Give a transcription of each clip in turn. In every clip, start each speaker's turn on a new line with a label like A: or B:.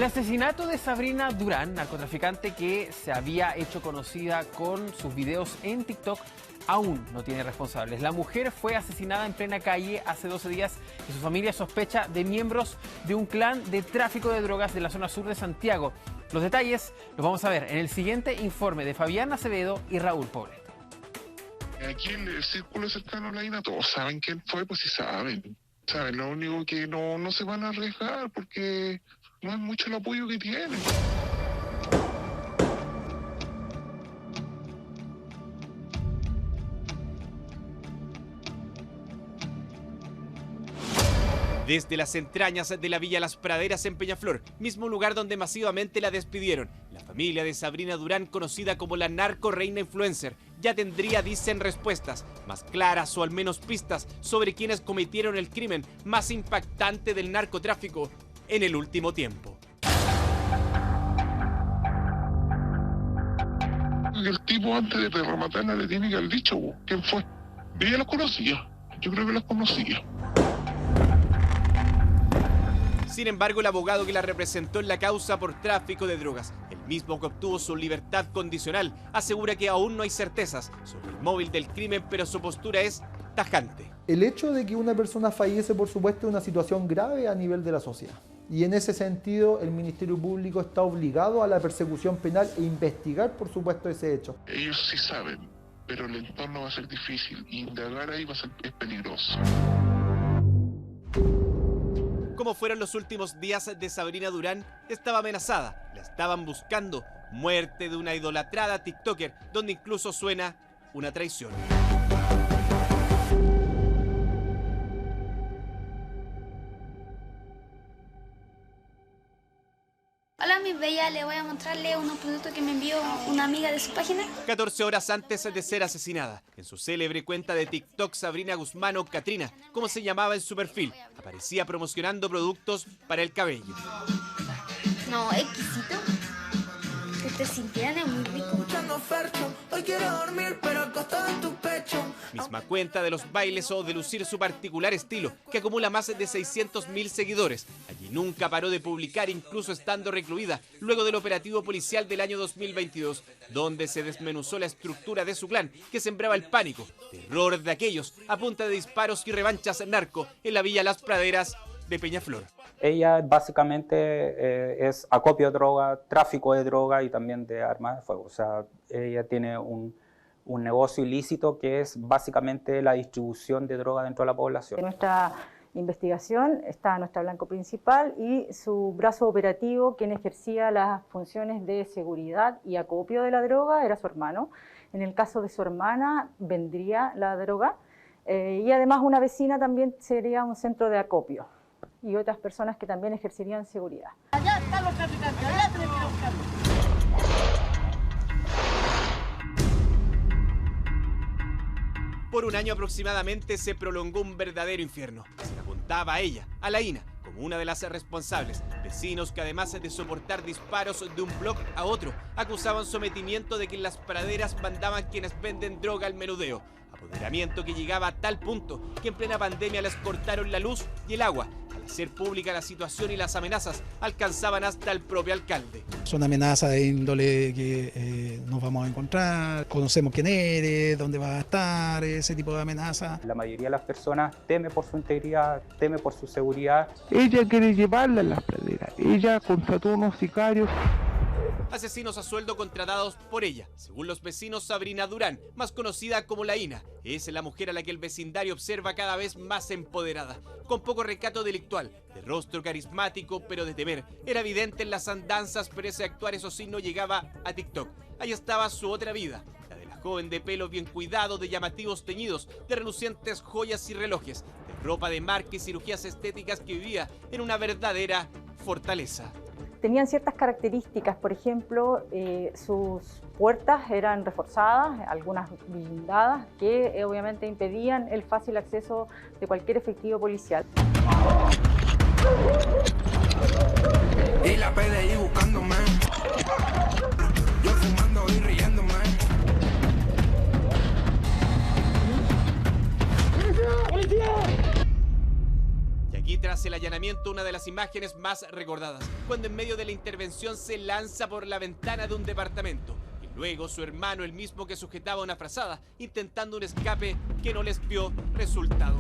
A: El asesinato de Sabrina Durán, narcotraficante que se había hecho conocida con sus videos en TikTok, aún no tiene responsables. La mujer fue asesinada en plena calle hace 12 días y su familia sospecha de miembros de un clan de tráfico de drogas de la zona sur de Santiago. Los detalles los vamos a ver en el siguiente informe de Fabián Acevedo y Raúl Pobleto.
B: Aquí el círculo cercano a la INA, todos saben quién fue, pues sí saben. Saben, lo único que no se van a arriesgar porque no es mucho el apoyo que tienen.
C: Desde las entrañas de la Villa Las Praderas en Peñaflor, mismo lugar donde masivamente la despidieron, la familia de Sabrina Durán, conocida como la narco reina influencer, ya tendría, dicen, respuestas más claras o al menos pistas sobre quienes cometieron el crimen más impactante del narcotráfico en el último tiempo.
B: El tipo antes de rematarla le tiene que haber dicho quién fue. Ella los conocía, yo creo que los conocía.
C: Sin embargo, el abogado que la representó en la causa por tráfico de drogas, el mismo que obtuvo su libertad condicional, asegura que aún no hay certezas sobre el móvil del crimen, pero su postura es tajante.
D: El hecho de que una persona fallece, por supuesto, es una situación grave a nivel de la sociedad. Y en ese sentido, el Ministerio Público está obligado a la persecución penal e investigar, por supuesto, ese hecho.
B: Ellos sí saben, pero el entorno va a ser difícil. Indagar ahí es peligroso.
C: Como fueron los últimos días de Sabrina Durán, estaba amenazada, la estaban buscando, muerte de una idolatrada TikToker, donde incluso suena una traición.
E: Hola mis bellas, le voy a mostrarle unos productos que me envió una amiga de su página.
C: 14 horas antes de ser asesinada, en su célebre cuenta de TikTok, Sabrina Guzmán o Katrina, como se llamaba en su perfil, aparecía promocionando productos para el cabello.
E: No, exquisito. Que te sintieran muy rico.
F: Hoy quiero dormir, pero acostado en tu pecho.
C: Misma cuenta de los bailes o de lucir su particular estilo, que acumula más de 600.000 seguidores. Allí nunca paró de publicar, incluso estando recluida, luego del operativo policial del año 2022, donde se desmenuzó la estructura de su clan, que sembraba el pánico, terror de aquellos, a punta de disparos y revanchas narco en la Villa Las Praderas de Peñaflor.
G: Ella básicamente es acopio de droga, tráfico de droga y también de armas de fuego. O sea, ella tiene un negocio ilícito que es básicamente la distribución de droga dentro de la población.
H: En nuestra investigación está nuestra blanco principal y su brazo operativo, quien ejercía las funciones de seguridad y acopio de la droga, era su hermano. En el caso de su hermana vendría la droga y además una vecina también sería un centro de acopio y otras personas que también ejercerían seguridad.
F: Allá están los traficantes, allá tenemos que buscarlos.
C: Por un año aproximadamente se prolongó un verdadero infierno. Se le apuntaba a ella, a la INA, como una de las responsables. Vecinos que además de soportar disparos de un blog a otro, acusaban sometimiento de que en las praderas mandaban quienes venden droga al menudeo. Apoderamiento que llegaba a tal punto que en plena pandemia les cortaron la luz y el agua. Al hacer pública la situación y las amenazas, alcanzaban hasta el propio alcalde.
I: Son amenazas de índole que nos vamos a encontrar, conocemos quién eres, dónde vas a estar, ese tipo de amenazas.
G: La mayoría de las personas teme por su integridad, teme por su seguridad.
J: Ella quiere llevarla a las praderas, ella contrató unos sicarios.
C: Asesinos a sueldo contratados por ella. Según los vecinos, Sabrina Durán, más conocida como la INA, es la mujer a la que el vecindario observa cada vez más empoderada, con poco recato delictual, de rostro carismático pero de temer. Era evidente en las andanzas, pero ese actuar, eso sí, no llegaba a TikTok. Ahí estaba su otra vida, la de la joven de pelo bien cuidado, de llamativos teñidos, de relucientes joyas y relojes, de ropa de marca y cirugías estéticas, que vivía en una verdadera fortaleza.
H: Tenían ciertas características, por ejemplo, sus puertas eran reforzadas, algunas blindadas, que obviamente impedían el fácil acceso de cualquier efectivo policial.
F: Y la PDI buscándome, yo fumando y riéndome.
C: Y aquí, tras Tras el allanamiento, una de las imágenes más recordadas, cuando en medio de la intervención se lanza por la ventana de un departamento. Y luego su hermano, el mismo que sujetaba una frazada, intentando un escape que no les dio resultado.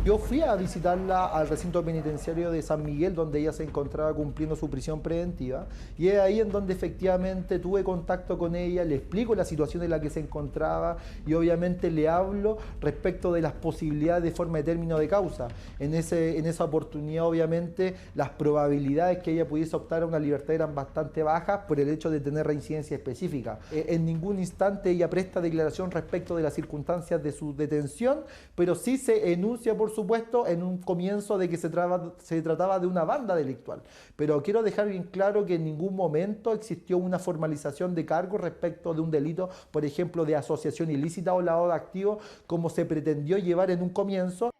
D: Yo fui a visitarla al recinto penitenciario de San Miguel, donde ella se encontraba cumpliendo su prisión preventiva, y es ahí en donde efectivamente tuve contacto con ella, le explico la situación en la que se encontraba y obviamente le hablo respecto de las posibilidades de forma de término de causa. En esa oportunidad obviamente las probabilidades que ella pudiese optar a una libertad eran bastante bajas por el hecho de tener reincidencia específica. En ningún instante ella presta declaración respecto de las circunstancias de su detención, pero sí se enuncia, por supuesto, en un comienzo de que se trataba de una banda delictual. Pero quiero dejar bien claro que en ningún momento existió una formalización de cargo respecto de un delito, por ejemplo, de asociación ilícita o lavado de activos, como se pretendió llevar en un comienzo.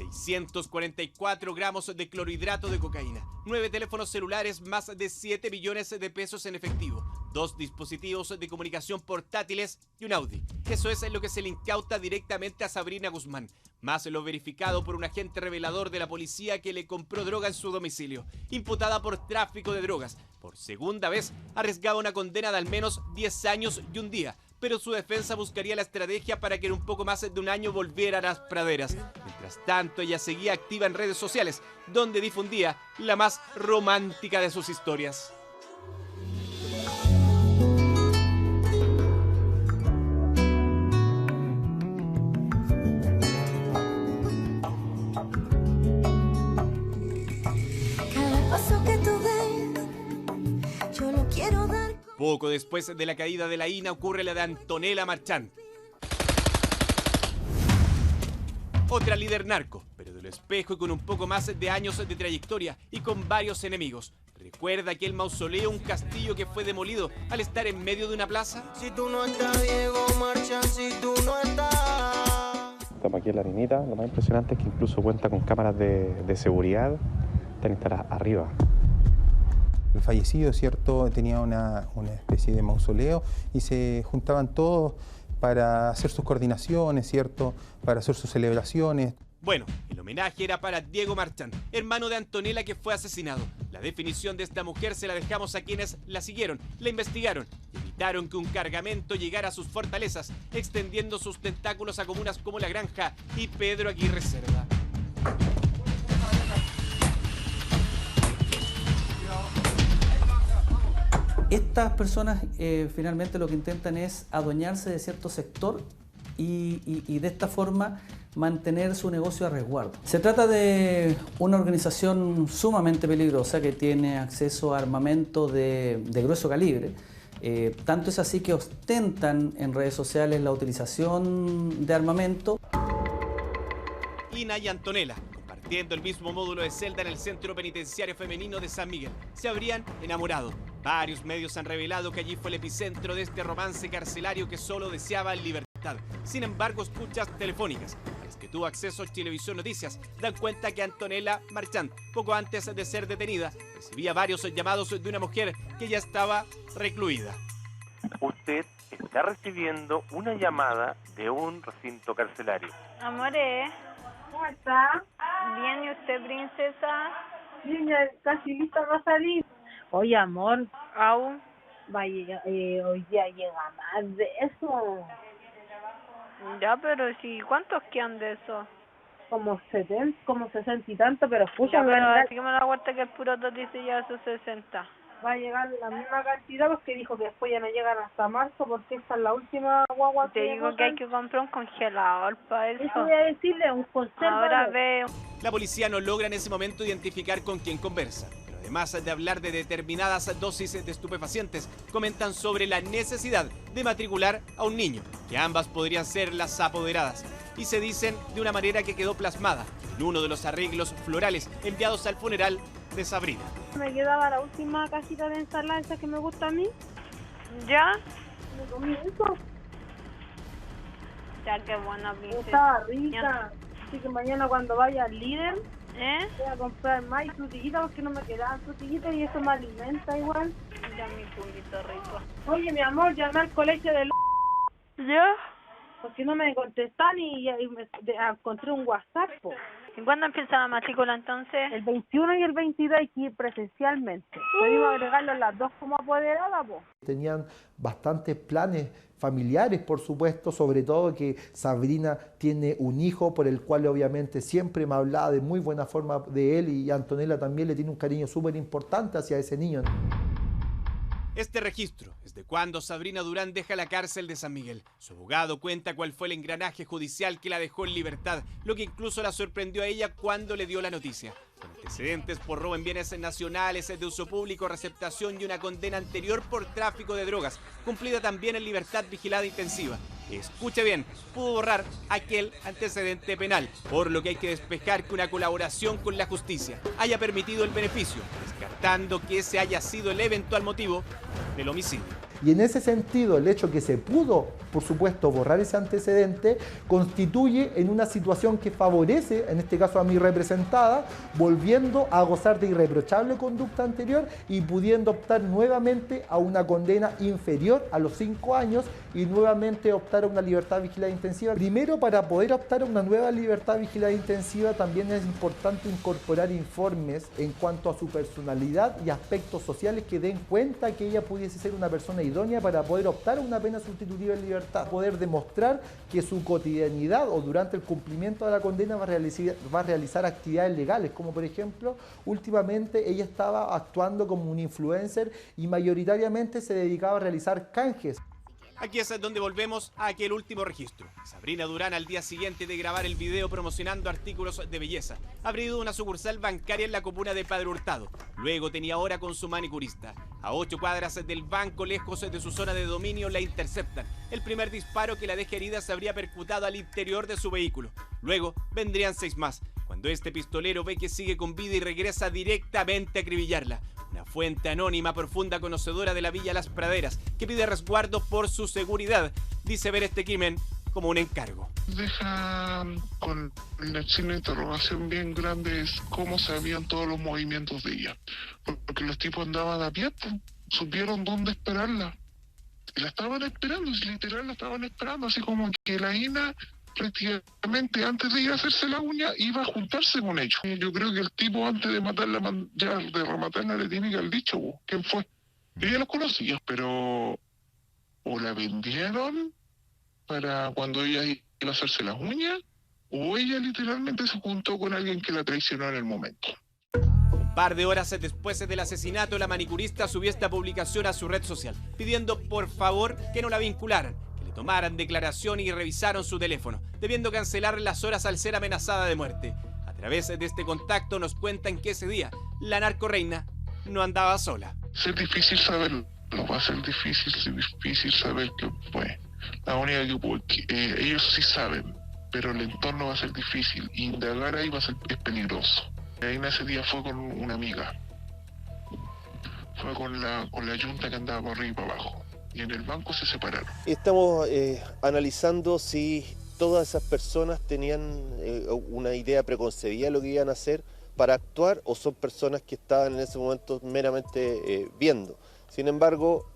C: 644 gramos de clorhidrato de cocaína, 9 teléfonos celulares, más de 7 millones de pesos en efectivo, 2 dispositivos de comunicación portátiles y un Audi. Eso es lo que se le incauta directamente a Sabrina Guzmán, más lo verificado por un agente revelador de la policía que le compró droga en su domicilio. Imputada por tráfico de drogas, por segunda vez arriesgaba una condena de al menos 10 años y un día, pero su defensa buscaría la estrategia para que en un poco más de un año volviera a las praderas. Mientras tanto, ella seguía activa en redes sociales, donde difundía la más romántica de sus historias.
F: Cada paso que tú des, yo lo quiero dar.
C: Poco después de la caída de la INA ocurre la de Antonella Marchant. Otra líder narco, pero de lo espejo y con un poco más de años de trayectoria y con varios enemigos. ¿Recuerda aquel mausoleo, un castillo que fue demolido al estar en medio de una plaza?
F: Si tú no estás, Diego Marchant, si tú no estás.
K: Estamos aquí en la arenita, lo más impresionante es que incluso cuenta con cámaras de seguridad, están instaladas arriba.
L: El fallecido, ¿cierto?, tenía una especie de mausoleo y se juntaban todos para hacer sus coordinaciones, ¿cierto?, para hacer sus celebraciones.
C: Bueno, el homenaje era para Diego Marchant, hermano de Antonella que fue asesinado. La definición de esta mujer se la dejamos a quienes la siguieron, la investigaron y evitaron que un cargamento llegara a sus fortalezas, extendiendo sus tentáculos a comunas como La Granja y Pedro Aguirre Cerda.
M: Estas personas finalmente lo que intentan es adueñarse de cierto sector y de esta forma mantener su negocio a resguardo. Se trata de una organización sumamente peligrosa que tiene acceso a armamento de grueso calibre. Tanto es así que ostentan en redes sociales la utilización de armamento.
C: Ina y Antonella, compartiendo el mismo módulo de celda en el Centro Penitenciario Femenino de San Miguel, se habrían enamorado. Varios medios han revelado que allí fue el epicentro de este romance carcelario que solo deseaba libertad. Sin embargo, escuchas telefónicas a las que tuvo acceso Chilevisión Noticias dan cuenta que Antonella Marchant, poco antes de ser detenida, recibía varios llamados de una mujer que ya estaba recluida.
N: Usted está recibiendo una llamada de un recinto carcelario.
O: Amore, ¿cómo está? Bien, ¿y usted, princesa? Niña, casi lista para salir. Oye, amor, ¿aún? Vaya, hoy día llega más de eso. Ya, pero si, ¿cuántos quedan de eso? Como 70, como 60 y tanto, pero escucha, pero así que me da cuenta que el puro dice ya esos 60. Va a llegar la misma cantidad porque dijo que después ya no llegan hasta marzo porque esta es la última guagua. Te digo que hay que comprar un congelador para eso. Eso voy a decirle, un conservador. Ahora veo.
C: La policía no logra en ese momento identificar con quién conversa. Pero además de hablar de determinadas dosis de estupefacientes, comentan sobre la necesidad de matricular a un niño, que ambas podrían ser las apoderadas. Y se dicen de una manera que quedó plasmada en uno de los arreglos florales enviados al funeral de Sabrina.
O: Me quedaba la última cajita de ensalada esa que me gusta a mí. ¿Ya? Me comí eso. Ya, qué buena princesa. Estaba rica. Así que mañana cuando vaya al líder, voy a comprar más frutillitas porque no me quedaban frutillitas y eso me alimenta igual. Ya, mi juguito rico. Oye, mi amor, llama al colegio de ¿Ya? Porque no me contestan y encontré un WhatsApp, po.
P: ¿Y cuándo empieza la matrícula entonces?
O: El 21 y el 22 hay que ir presencialmente. Pedimos agregarlo las dos como apoderada, po.
D: Tenían bastantes planes familiares, por supuesto, sobre todo que Sabrina tiene un hijo por el cual obviamente siempre me hablaba de muy buena forma de él, y Antonella también le tiene un cariño súper importante hacia ese niño.
C: Este registro es de cuando Sabrina Durán deja la cárcel de San Miguel. Su abogado cuenta cuál fue el engranaje judicial que la dejó en libertad, lo que incluso la sorprendió a ella cuando le dio la noticia. Con antecedentes por robo en bienes nacionales, de uso público, receptación y una condena anterior por tráfico de drogas, cumplida también en libertad vigilada intensiva. Escuche bien, pudo borrar aquel antecedente penal, por lo que hay que despejar que una colaboración con la justicia haya permitido el beneficio, descartando que ese haya sido el eventual motivo del homicidio.
D: Y en ese sentido, el hecho que se pudo, por supuesto, borrar ese antecedente, constituye en una situación que favorece, en este caso a mi representada, volviendo a gozar de irreprochable conducta anterior y pudiendo optar nuevamente a una condena inferior a los 5 años y nuevamente optar a una libertad vigilada intensiva. Primero, para poder optar a una nueva libertad vigilada intensiva, también es importante incorporar informes en cuanto a su personalidad y aspectos sociales que den cuenta que ella pudiese ser una persona idónea para poder optar a una pena sustitutiva en libertad, poder demostrar que su cotidianidad o durante el cumplimiento de la condena va a realizar actividades legales, como por ejemplo, últimamente ella estaba actuando como un influencer y mayoritariamente se dedicaba a realizar canjes.
C: Aquí es donde volvemos a aquel último registro. Sabrina Durán, al día siguiente de grabar el video promocionando artículos de belleza, ha abrido una sucursal bancaria en la comuna de Padre Hurtado. Luego tenía hora con su manicurista. A 8 cuadras del banco, lejos de su zona de dominio, la interceptan. El primer disparo que la deja herida se habría percutado al interior de su vehículo. Luego vendrían 6 más, cuando este pistolero ve que sigue con vida y regresa directamente a acribillarla. Una fuente anónima, profunda conocedora de la Villa Las Praderas, que pide resguardo por su seguridad, dice ver este crimen como un encargo.
B: Deja con el signo de interrogación bien grande es cómo sabían todos los movimientos de ella. Porque los tipos andaban a pie, supieron dónde esperarla. Y la estaban esperando, literal la estaban esperando, así como que la Ina prácticamente antes de ir a hacerse la uña iba a juntarse con ellos. Yo creo que el tipo antes de matarla, ya de rematarla, le tiene que haber dicho quién fue. Ella los conocía, pero o la vendieron para cuando ella iba a hacerse las uñas, o ella literalmente se juntó con alguien que la traicionó en el momento.
C: Un par de horas después del asesinato, la manicurista subió esta publicación a su red social, pidiendo por favor que no la vincularan, que le tomaran declaración y revisaron su teléfono, debiendo cancelar las horas al ser amenazada de muerte. A través de este contacto nos cuentan que ese día la narcorreina no andaba sola.
B: Es difícil saberlo, va a ser difícil saber qué fue. La única que ellos sí saben, pero el entorno va a ser difícil. Indagar ahí es peligroso. Ahí en ese día fue con una amiga. Fue con la yunta que andaba por arriba y para abajo. Y en el banco se separaron.
Q: Estamos analizando si todas esas personas tenían una idea preconcebida de lo que iban a hacer para actuar, o son personas que estaban en ese momento meramente viendo. Sin embargo,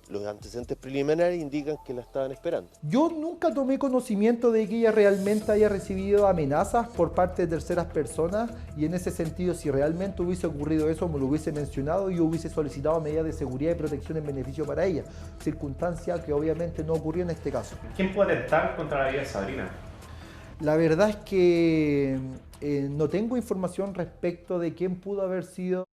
Q: los antecedentes preliminares indican que la estaban esperando.
D: Yo nunca tomé conocimiento de que ella realmente haya recibido amenazas por parte de terceras personas, y en ese sentido, si realmente hubiese ocurrido eso, me lo hubiese mencionado y yo hubiese solicitado medidas de seguridad y protección en beneficio para ella, circunstancia que obviamente no ocurrió en este caso.
R: ¿Quién puede atentar contra la vida de Sabrina?
D: La verdad es que no tengo información respecto de quién pudo haber sido.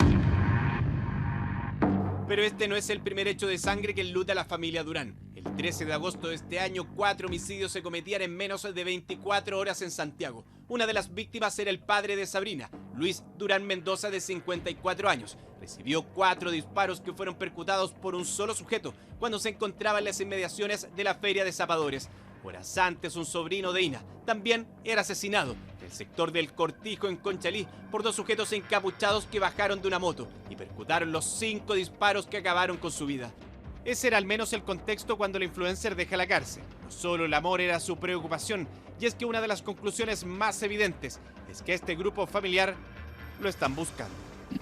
C: Pero este no es el primer hecho de sangre que enluta a la familia Durán. El 13 de agosto de este año, 4 homicidios se cometían en menos de 24 horas en Santiago. Una de las víctimas era el padre de Sabrina, Luis Durán Mendoza, de 54 años. Recibió 4 disparos que fueron percutados por un solo sujeto cuando se encontraba en las inmediaciones de la Feria de Zapadores. Horas antes, un sobrino de Ina también era asesinado en el sector del Cortijo, en Conchalí, por 2 sujetos encapuchados que bajaron de una moto y percutaron los 5 disparos que acabaron con su vida. Ese era al menos el contexto cuando la influencer deja la cárcel. No solo el amor era su preocupación, y es que una de las conclusiones más evidentes es que este grupo familiar lo están buscando.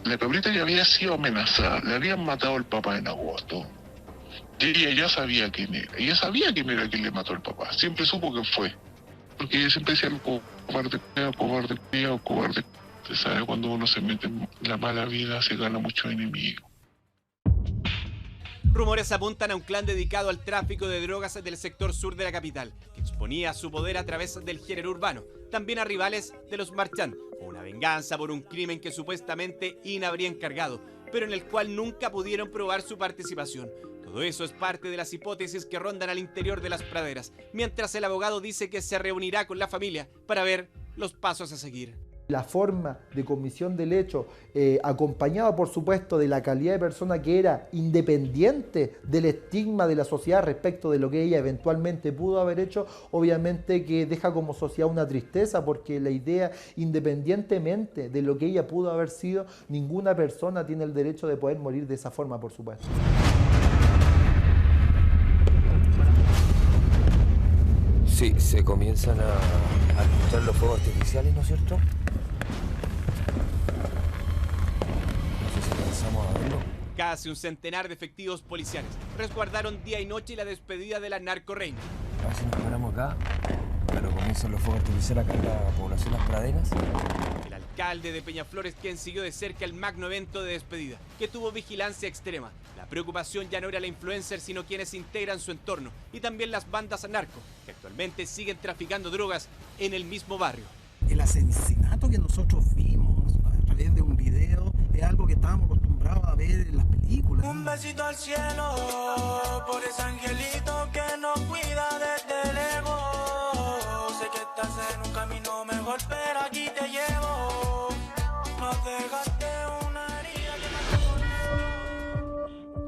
B: La cabrita ya había sido amenazada, le habían matado al papá en agosto. Y ella ya sabía quién era. Ella sabía quién era quien le mató al papá. Siempre supo que fue. Porque ella siempre decía, cobarde, cobarde, cobarde. Usted sabe, cuando uno se mete en la mala vida, se gana muchos enemigos.
C: Rumores apuntan a un clan dedicado al tráfico de drogas del sector sur de la capital, que exponía su poder a través del género urbano, también a rivales de los Marchand, o una venganza por un crimen que supuestamente INA habría encargado, pero en el cual nunca pudieron probar su participación. Todo eso es parte de las hipótesis que rondan al interior de las praderas, mientras el abogado dice que se reunirá con la familia para ver los pasos a seguir.
D: La forma de comisión del hecho, acompañada por supuesto de la calidad de persona que era, independiente del estigma de la sociedad respecto de lo que ella eventualmente pudo haber hecho, obviamente que deja como sociedad una tristeza, porque la idea, independientemente de lo que ella pudo haber sido, ninguna persona tiene el derecho de poder morir de esa forma, por supuesto.
S: Sí, se comienzan a escuchar los fuegos artificiales, ¿no es cierto?
C: Casi un centenar de efectivos policiales resguardaron día y noche la despedida de la narcorreina.
S: A ver si nos paramos acá, pero comienzan los fuegos artificiales acá en la población Las Praderas.
C: El alcalde de Peñaflores, quien siguió de cerca el magno evento de despedida, que tuvo vigilancia extrema. La preocupación ya no era la influencer, sino quienes integran su entorno, y también las bandas narco, que actualmente siguen traficando drogas en el mismo barrio.
I: El asesinato que nosotros vimos a través de un video es algo que estábamos acostumbrados a ver en las películas.
F: Un besito al cielo por ese angelito que nos cuida desde lejos. Sé que estás en un camino mejor, pero aquí te llevo. Nos dejaste una herida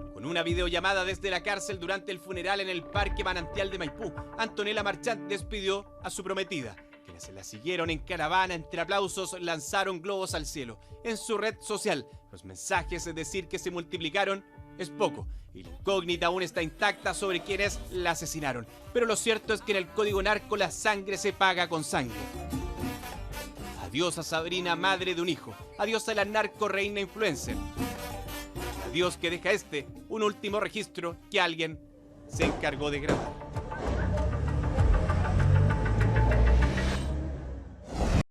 F: que...
C: Con una videollamada desde la cárcel durante el funeral en el Parque Manantial de Maipú, Antonella Marchand despidió a su prometida. Quienes se la siguieron en caravana entre aplausos lanzaron globos al cielo. En su red social, los mensajes de decir que se multiplicaron es poco, y la incógnita aún está intacta sobre quienes la asesinaron. Pero lo cierto es que en el código narco la sangre se paga con sangre. Adiós a Sabrina, madre de un hijo. Adiós a la narcorreina influencer. Adiós que deja un último registro que alguien se encargó de grabar.